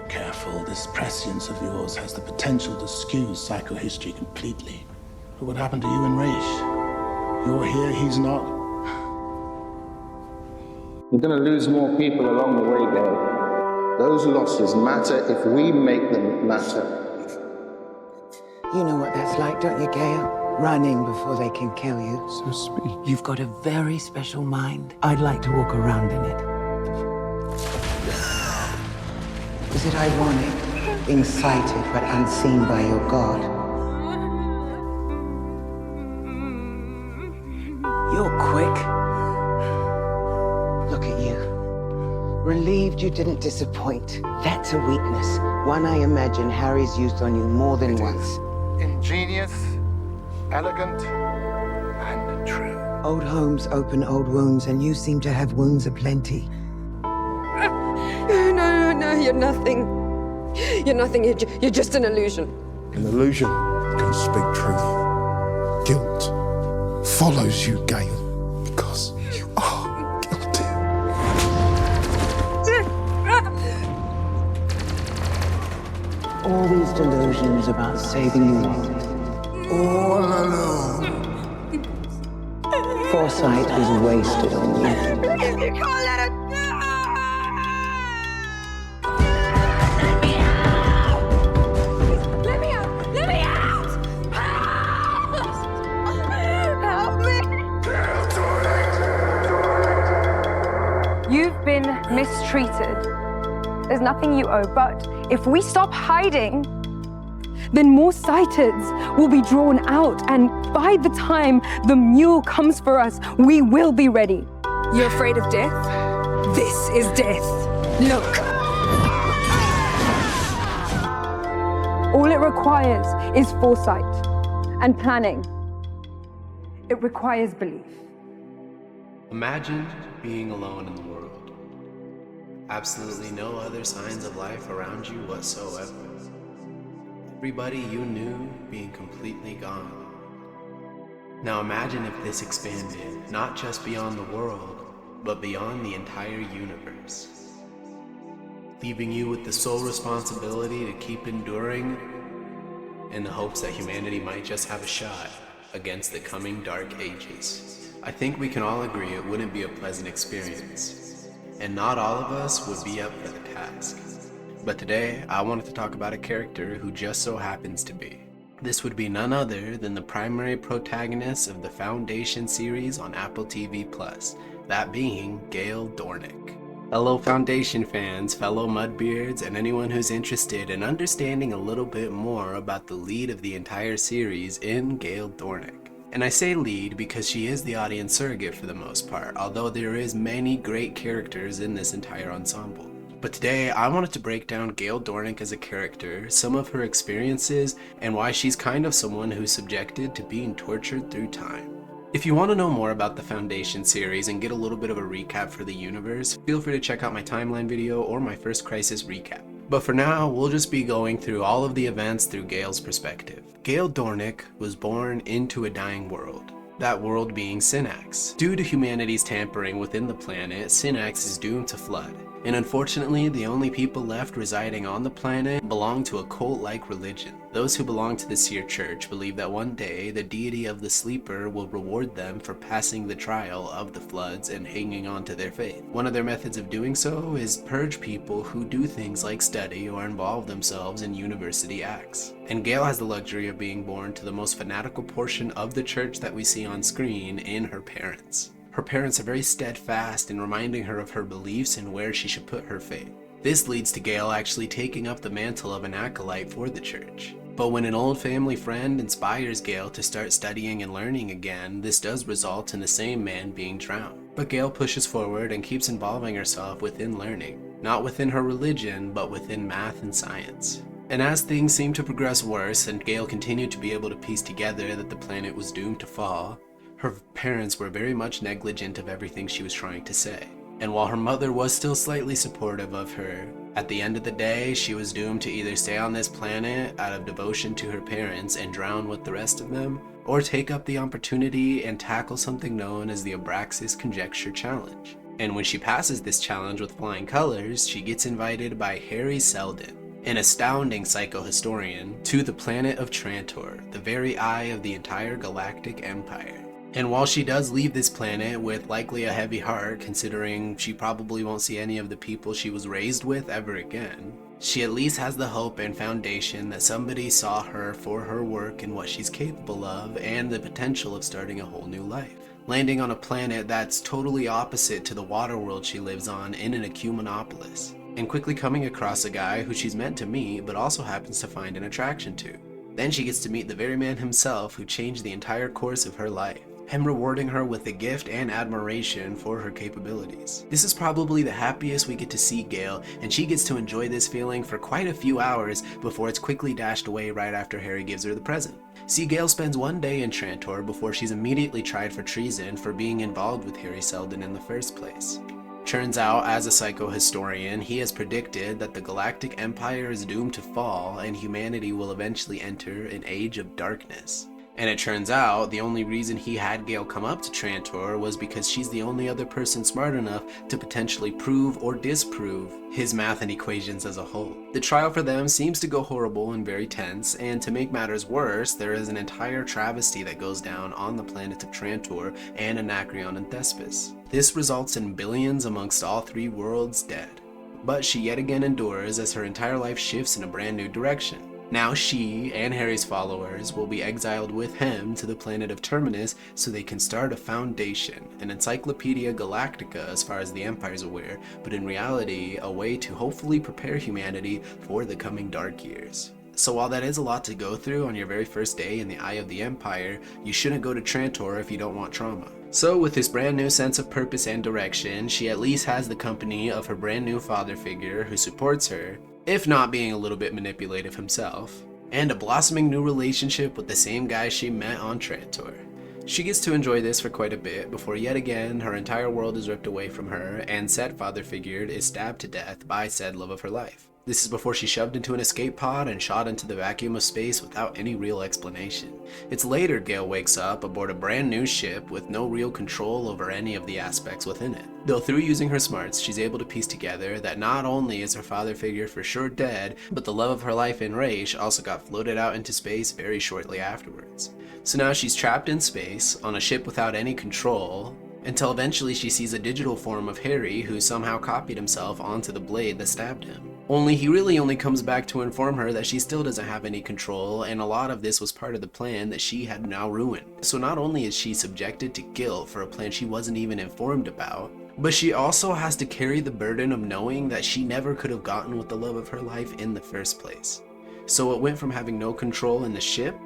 not careful, this prescience of yours has the potential to skew psychohistory completely. Look what happened to you and Raish. You're here, he's not. We're going to lose more people along the way, Gaal. Those losses matter if we make them matter. You know what that's like, don't you, Gaal? Running before they can kill you. So sweet. You've got a very special mind. I'd like to walk around in it. Is it ironic, being sighted but unseen by your God? You're quick. Look at you. Relieved you didn't disappoint. That's a weakness. One I imagine Harry's used on you more than once. Ingenious, elegant, and true. Old homes open old wounds, and you seem to have wounds aplenty. No, you're nothing. You're nothing, you're just an illusion. An illusion can speak truth. Guilt follows you, Gaal, because you are guilty. All these delusions about saving you All alone. foresight is wasted on you. You can't let it. Let me out! Let me out! Help me! You've been mistreated. There's nothing you owe, but if we stop hiding, then more sighteds will be drawn out, and by the time the mule comes for us, we will be ready. You're afraid of death? This is death. Look. All it requires is foresight and planning. It requires belief. Imagine being alone in the world. Absolutely no other signs of life around you whatsoever. Everybody you knew being completely gone. Now imagine if this expanded, not just beyond the world, but beyond the entire universe. Leaving you with the sole responsibility to keep enduring in the hopes that humanity might just have a shot against the coming dark ages. I think we can all agree it wouldn't be a pleasant experience, and not all of us would be up for the task. But today, I wanted to talk about a character who just so happens to be. This would be none other than the primary protagonist of the Foundation series on Apple TV+, that being Gaal Dornick. Hello Foundation fans, fellow Mudbeards, and anyone who's interested in understanding a little bit more about the lead of the entire series in Gaal Dornick. And I say lead because she is the audience surrogate for the most part, although there is many great characters in this entire ensemble. But today, I wanted to break down Gaal Dornick as a character, some of her experiences, and why she's kind of someone who's subjected to being tortured through time. If you want to know more about the Foundation series and get a little bit of a recap for the universe, feel free to check out my timeline video or my First Crisis recap. But for now, we'll just be going through all of the events through Gaal's perspective. Gaal Dornick was born into a dying world. That world being Synax. Due to humanity's tampering within the planet, Synax is doomed to flood. And unfortunately, the only people left residing on the planet belong to a cult-like religion. Those who belong to the Seer Church believe that one day the deity of the sleeper will reward them for passing the trial of the floods and hanging on to their faith. One of their methods of doing so is purge people who do things like study or involve themselves in university acts. And Gaal has the luxury of being born to the most fanatical portion of the church that we see on screen in her parents. Her parents are very steadfast in reminding her of her beliefs and where she should put her faith. This leads to Gaal actually taking up the mantle of an acolyte for the church. But when an old family friend inspires Gaal to start studying and learning again, this does result in the same man being drowned. But Gaal pushes forward and keeps involving herself within learning, not within her religion, but within math and science. And as things seem to progress worse and Gaal continued to be able to piece together that the planet was doomed to fall, her parents were very much negligent of everything she was trying to say. And while her mother was still slightly supportive of her, at the end of the day, she was doomed to either stay on this planet out of devotion to her parents and drown with the rest of them, or take up the opportunity and tackle something known as the Abraxas Conjecture Challenge. And when she passes this challenge with flying colors, she gets invited by Harry Seldon, an astounding psychohistorian, to the planet of Trantor, the very eye of the entire galactic empire. And while she does leave this planet with likely a heavy heart, considering she probably won't see any of the people she was raised with ever again, she at least has the hope and foundation that somebody saw her for her work and what she's capable of, and the potential of starting a whole new life. Landing on a planet that's totally opposite to the water world she lives on in an ecumenopolis, and quickly coming across a guy who she's meant to meet but also happens to find an attraction to. Then she gets to meet the very man himself who changed the entire course of her life, him rewarding her with a gift and admiration for her capabilities. This is probably the happiest we get to see Gaal, and she gets to enjoy this feeling for quite a few hours before it's quickly dashed away right after Harry gives her the present. See, Gaal spends one day in Trantor before she's immediately tried for treason for being involved with Harry Seldon in the first place. Turns out, as a psychohistorian, he has predicted that the Galactic Empire is doomed to fall and humanity will eventually enter an age of darkness. And it turns out the only reason he had Gaal come up to Trantor was because she's the only other person smart enough to potentially prove or disprove his math and equations as a whole. The trial for them seems to go horrible and very tense, and to make matters worse, there is an entire travesty that goes down on the planet of Trantor and Anacreon and Thespis. This results in billions amongst all three worlds dead. But she yet again endures as her entire life shifts in a brand new direction. Now she and Harry's followers will be exiled with him to the planet of Terminus so they can start a foundation, an Encyclopedia Galactica as far as the Empire's aware, but in reality a way to hopefully prepare humanity for the coming dark years. So while that is a lot to go through on your very first day in the eye of the Empire, you shouldn't go to Trantor if you don't want trauma. So with this brand new sense of purpose and direction, she at least has the company of her brand new father figure who supports her, if not being a little bit manipulative himself, and a blossoming new relationship with the same guy she met on Trantor. She gets to enjoy this for quite a bit before yet again her entire world is ripped away from her and said father figure is stabbed to death by said love of her life. This is before she's shoved into an escape pod and shot into the vacuum of space without any real explanation. It's later Gaal wakes up aboard a brand new ship with no real control over any of the aspects within it. Though through using her smarts, she's able to piece together that not only is her father figure for sure dead, but the love of her life in Raish also got floated out into space very shortly afterwards. So now she's trapped in space on a ship without any control, until eventually she sees a digital form of Harry who somehow copied himself onto the blade that stabbed him. Only he really only comes back to inform her that she still doesn't have any control, and a lot of this was part of the plan that she had now ruined. So not only is she subjected to guilt for a plan she wasn't even informed about, but she also has to carry the burden of knowing that she never could have gotten with the love of her life in the first place. So it went from having no control in the ship,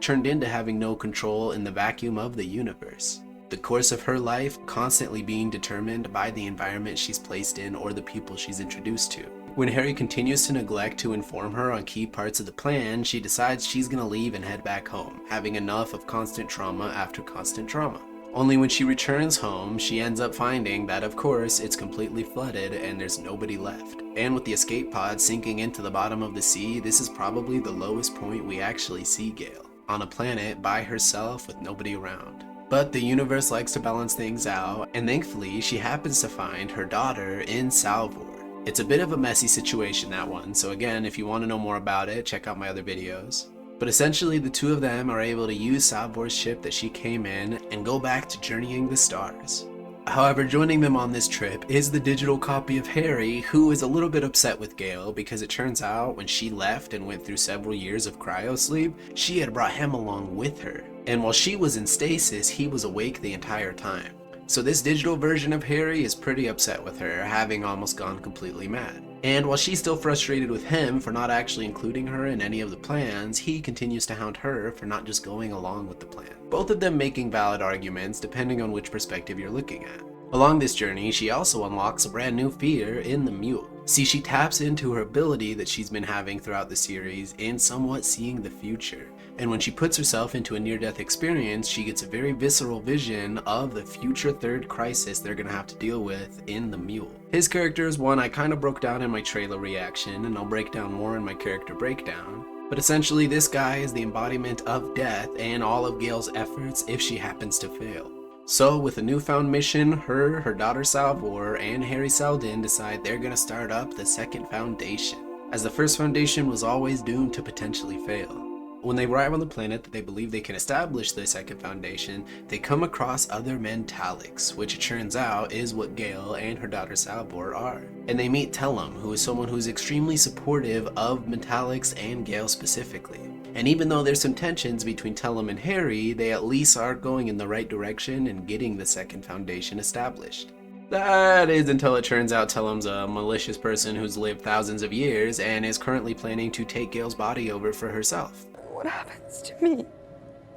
turned into having no control in the vacuum of the universe. The course of her life constantly being determined by the environment she's placed in or the people she's introduced to. When Harry continues to neglect to inform her on key parts of the plan, she decides she's gonna leave and head back home, having enough of constant trauma after constant trauma. Only when she returns home, she ends up finding that of course it's completely flooded and there's nobody left. And with the escape pod sinking into the bottom of the sea, this is probably the lowest point we actually see Gaal, on a planet by herself with nobody around. But the universe likes to balance things out, and thankfully she happens to find her daughter in Salvor. It's a bit of a messy situation, that one, so again, if you want to know more about it, check out my other videos. But essentially the two of them are able to use Salvor's ship that she came in and go back to journeying the stars. However, joining them on this trip is the digital copy of Harry, who is a little bit upset with Gaal because it turns out when she left and went through several years of cryosleep, she had brought him along with her. And while she was in stasis, he was awake the entire time. So this digital version of Harry is pretty upset with her, having almost gone completely mad. And while she's still frustrated with him for not actually including her in any of the plans, he continues to hound her for not just going along with the plan. Both of them making valid arguments depending on which perspective you're looking at. Along this journey, she also unlocks a brand new fear in the mule. See, she taps into her ability that she's been having throughout the series in somewhat seeing the future. And when she puts herself into a near-death experience, she gets a very visceral vision of the future third crisis they're gonna have to deal with in the mule. His character is one I kind of broke down in my trailer reaction, and I'll break down more in my character breakdown. But essentially, this guy is the embodiment of death and all of Gaal's efforts if she happens to fail. So with a newfound mission, her daughter Salvor, and Harry Seldon decide they're gonna start up the second foundation, as the first foundation was always doomed to potentially fail. When they arrive on the planet that they believe they can establish the second foundation, they come across other mentalics, which it turns out is what Gaal and her daughter Salvor are. And they meet Tellum, who is someone who's extremely supportive of mentalics and Gaal specifically. And even though there's some tensions between Tellum and Harry, they at least are going in the right direction and getting the second foundation established. That is until it turns out Tellum's a malicious person who's lived thousands of years and is currently planning to take Gale's body over for herself. What happens to me?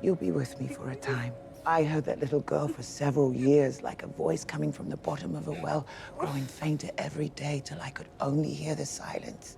You'll be with me for a time. I heard that little girl for several years, like a voice coming from the bottom of a well, growing fainter every day till I could only hear the silence.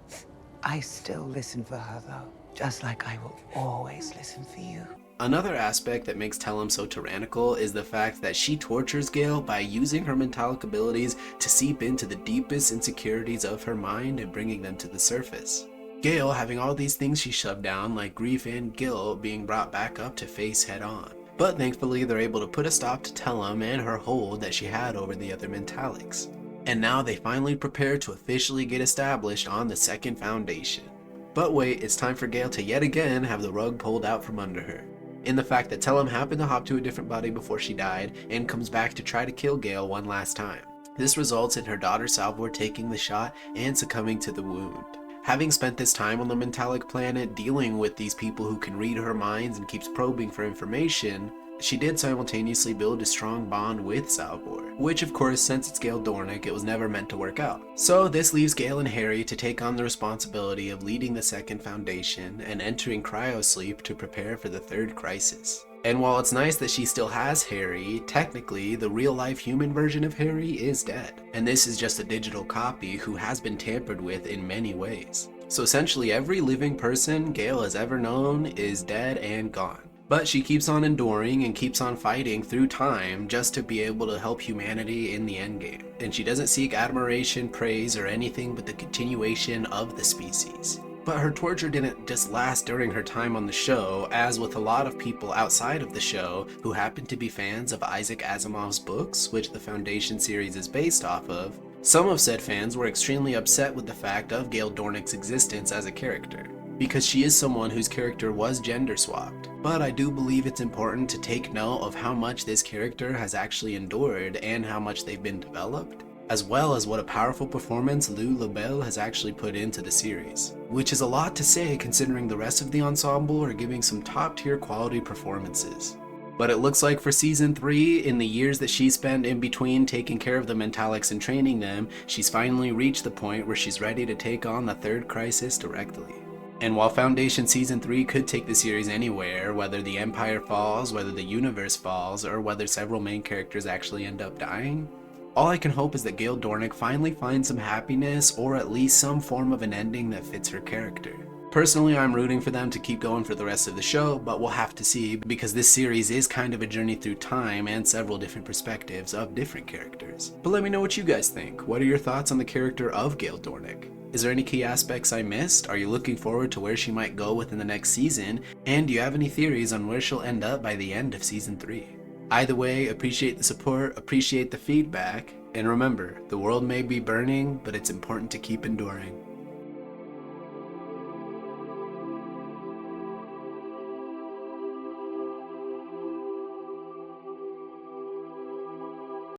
I still listen for her, though, just like I will always listen for you. Another aspect that makes Tellum so tyrannical is the fact that she tortures Gaal by using her mentalic abilities to seep into the deepest insecurities of her mind and bringing them to the surface. Gaal having all these things she shoved down, like grief and guilt, being brought back up to face head on. But thankfully they're able to put a stop to Tellum and her hold that she had over the other mentalics. And now they finally prepare to officially get established on the second foundation. But wait, it's time for Gaal to yet again have the rug pulled out from under her, in the fact that Tellum happened to hop to a different body before she died and comes back to try to kill Gaal one last time. This results in her daughter Salvor taking the shot and succumbing to the wound. Having spent this time on the mentalic planet dealing with these people who can read her minds and keeps probing for information, she did simultaneously build a strong bond with Salvor, which of course, since it's Gaal Dornick, it was never meant to work out. So this leaves Gaal and Harry to take on the responsibility of leading the second foundation and entering cryosleep to prepare for the third crisis. And while it's nice that she still has Harry, technically the real-life human version of Harry is dead. And this is just a digital copy who has been tampered with in many ways. So essentially every living person Gaal has ever known is dead and gone. But she keeps on enduring and keeps on fighting through time just to be able to help humanity in the endgame. And she doesn't seek admiration, praise, or anything but the continuation of the species. But her torture didn't just last during her time on the show, as with a lot of people outside of the show who happen to be fans of Isaac Asimov's books, which the Foundation series is based off of. Some of said fans were extremely upset with the fact of Gaal Dornick's existence as a character, because she is someone whose character was gender swapped. But I do believe it's important to take note of how much this character has actually endured and how much they've been developed, as well as what a powerful performance Lou LaBelle has actually put into the series, which is a lot to say considering the rest of the ensemble are giving some top tier quality performances. But it looks like for season 3, in the years that she spent in between taking care of the mentalics and training them, she's finally reached the point where she's ready to take on the third crisis directly. And while Foundation Season 3 could take the series anywhere, whether the Empire falls, whether the universe falls, or whether several main characters actually end up dying, all I can hope is that Gaal Dornick finally finds some happiness, or at least some form of an ending that fits her character. Personally, I'm rooting for them to keep going for the rest of the show, but we'll have to see, because this series is kind of a journey through time and several different perspectives of different characters. But let me know what you guys think. What are your thoughts on the character of Gaal Dornick? Is there any key aspects I missed? Are you looking forward to where she might go within the next season? And do you have any theories on where she'll end up by the end of Season 3? Either way, appreciate the support, appreciate the feedback, and remember, the world may be burning, but it's important to keep enduring.